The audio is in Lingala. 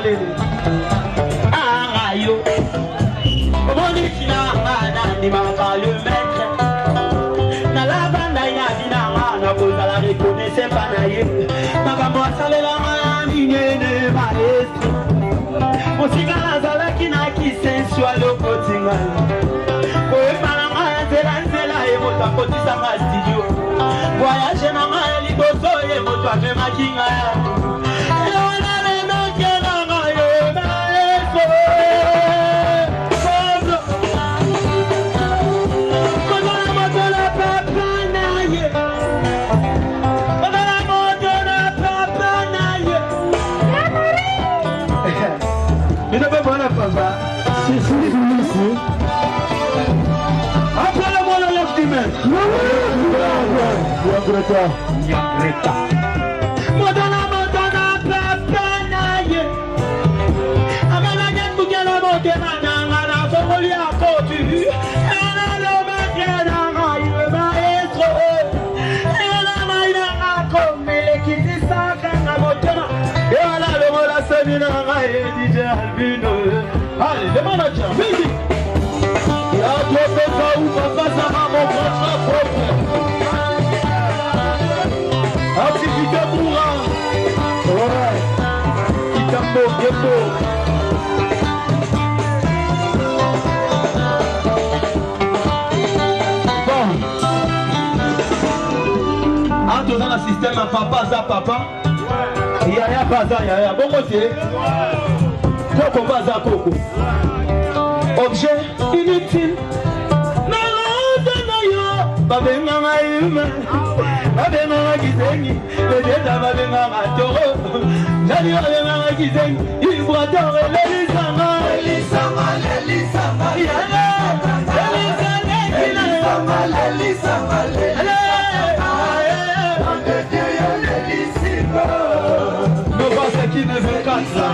Salele. Ah, yo. Mon itina, ni manca le maître. Na la banda ya dina, na boza la reconnaissez pas naïe. Na bamba salela, ni ne maestro. Mon cigala zala qui n'a qui sensual au quotidien. Koe malanga zela zela e moto akotisa ma studio. Voyage na ma liboso e moto akema kinga ya. Appelez-moi le left humain. Greta. Modana, papa, naye. Amana, Gengugela, Motemana, Nana, Fomolia, Kotu. Ana, le maître, le maestro. Ana, Maïna, comme les qui s'accrochent à Motema. Et voilà le mot la séminaire et DJ Albino. Allez, le manager, musique. La trompette va où papa ça va mon grand propre. Activité bourra. Ouais. Kitambo, Gembo. Bon. Entre dans le système à papa za papa. Yaya baza yaya. Bon côté. Coco baza coco. Objet inutile. Babenga maïma, babenga gizengi, le déda babenga matoro. Nani babenga gizengi, il voit d'or et l'Elisama, qui ne veut qu'à ça.